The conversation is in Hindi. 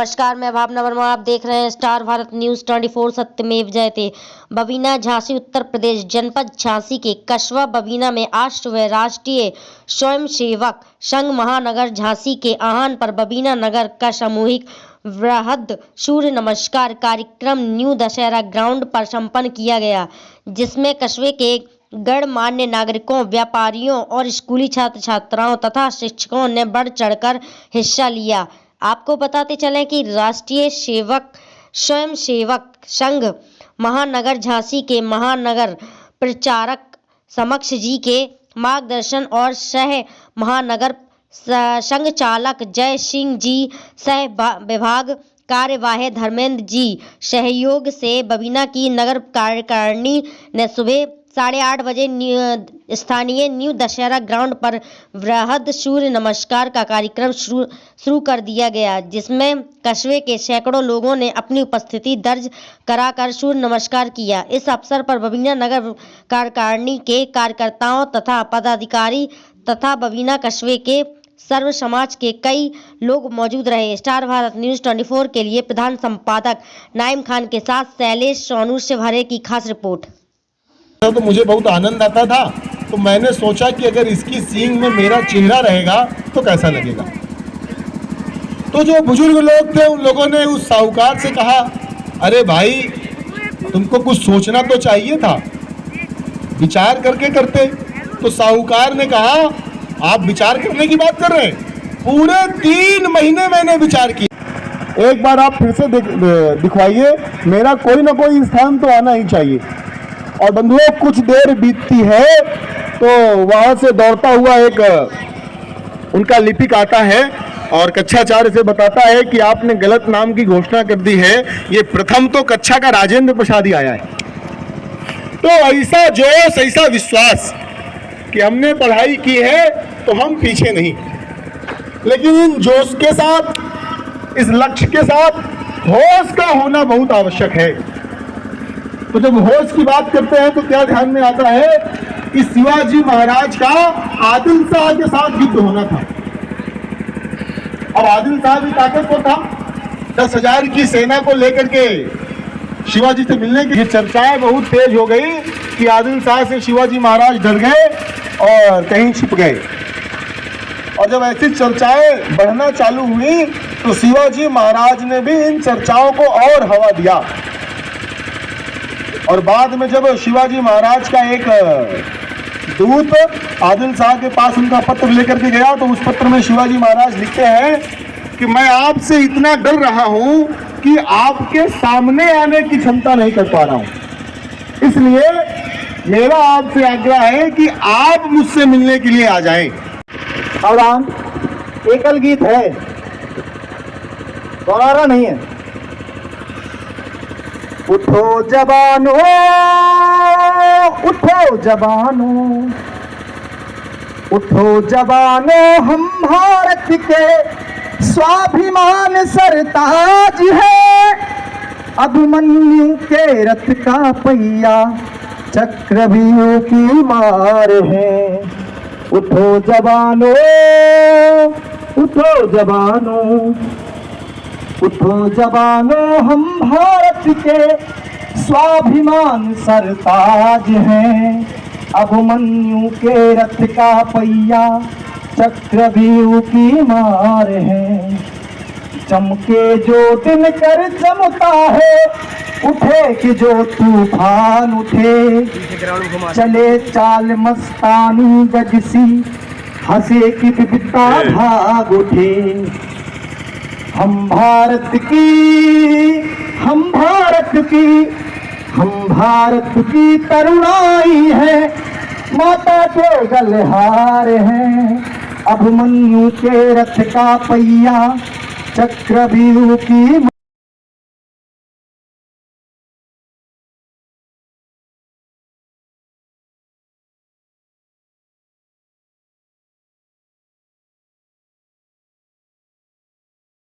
नमस्कार, मैं भावना वर्मा। आप देख रहे हैं स्टार भारत न्यूज 24 सत्यमेव जयते। बबीना झांसी उत्तर प्रदेश जनपद झांसी के कस्बा बबीना में आज सुबह राष्ट्रीय स्वयंसेवक संघ महानगर झांसी के आह्वान पर बबीना नगर का सामूहिक वृहद सूर्य नमस्कार कार्यक्रम न्यू दशहरा ग्राउंड पर संपन्न किया गया, जिसमें कस्बे के गणमान्य नागरिकों, व्यापारियों और स्कूली छात्र छात्राओं तथा शिक्षकों ने बढ़ चढ़कर हिस्सा लिया। आपको बताते चलें कि राष्ट्रीय स्वयंसेवक संघ महानगर झांसी के महानगर प्रचारक समक्ष जी के मार्गदर्शन और सह महानगर संघ चालक जय सिंह जी, सह विभाग कार्यवाह धर्मेंद्र जी सहयोग से बबीना की नगर कार्यकारिणी ने सुबह 8:30 बजे स्थानीय न्यू दशहरा ग्राउंड पर वृहद सूर्य नमस्कार का कार्यक्रम शुरू कर दिया गया, जिसमें कस्बे के सैकड़ों लोगों ने अपनी उपस्थिति दर्ज कराकर सूर्य नमस्कार किया। इस अवसर पर बबीना नगर कार्यकारिणी के कार्यकर्ताओं तथा पदाधिकारी तथा बबीना कस्बे के सर्व समाज के कई लोग मौजूद रहे। स्टार भारत न्यूज 24 के लिए प्रधान संपादक नाइम खान के साथ शैलेश सोनू से भरे की खास रिपोर्ट। तो मुझे बहुत आनंद आता था, तो मैंने सोचा कि अगर इसकी सींग में मेरा चेहरा रहेगा तो कैसा लगेगा। तो जो बुजुर्ग लोग थे उन लोगों ने उस साहूकार से कहा, अरे भाई तुमको कुछ सोचना तो चाहिए था, विचार करके करते। तो साहूकार ने कहा, आप विचार करने की बात कर रहे हैं, पूरे 3 महीने मैंने विचार किया। एक बार आप फिर से दिखवाइए, मेरा कोई ना कोई स्थान तो आना ही चाहिए। और बंधुओं, कुछ देर बीतती है तो वहां से दौड़ता हुआ एक उनका लिपिक आता है और कक्षाचार्य से बताता है कि आपने गलत नाम की घोषणा कर दी है, ये प्रथम तो कक्षा का राजेंद्र प्रसाद ही आया है। तो ऐसा जोश, ऐसा विश्वास कि हमने पढ़ाई की है तो हम पीछे नहीं, लेकिन इन जोश के साथ, इस लक्ष्य के साथ होश का होना बहुत आवश्यक है। तो जब होश की बात करते हैं तो क्या ध्यान में आता है कि शिवाजी महाराज का आदिल शाह के साथ युद्ध होना था। अब आदिल शाह भी ताकतवर था, 10,000 की सेना को लेकर के शिवाजी से मिलने की चर्चाएं बहुत तेज हो गई कि आदिल शाह से शिवाजी महाराज डर गए और कहीं छिप गए। और जब ऐसी चर्चाएं बढ़ना चालू हुई तो शिवाजी महाराज ने भी इन चर्चाओं को और हवा दिया। और बाद में जब शिवाजी महाराज का एक दूत आदिल शाह के पास उनका पत्र लेकर के गया तो उस पत्र में शिवाजी महाराज लिखते हैं कि मैं आपसे इतना डर रहा हूं कि आपके सामने आने की क्षमता नहीं कर पा रहा हूं, इसलिए मेरा आपसे आग्रह है कि आप मुझसे मिलने के लिए आ जाएं। और एकल गीत है, दोहराना नहीं है। उठो जवानों, उठो जवानों, उठो जवानों, हम भारत के स्वाभिमान सरताज है। अभिमन्यु के रथ का पहिया चक्रव्यूह की मार है। उठो जवानों, उठो जवानों, उठो जवानों, हम भारत के स्वाभिमान सरताज हैं। अभिमन्यु के रथ का पहिया चक्रव्यूह की मार है। चमके जो दिन कर चमता है, उठे कि जो तूफान उठे। चले चाल मस्तानी गजसी, हंसे कि विविधता भाग उठे। हम भारत की, हम भारत की, हम भारत की तरुणाई है। माता के गलहार है। अभिमन्यु के रथ का पहिया चक्रव्यूह की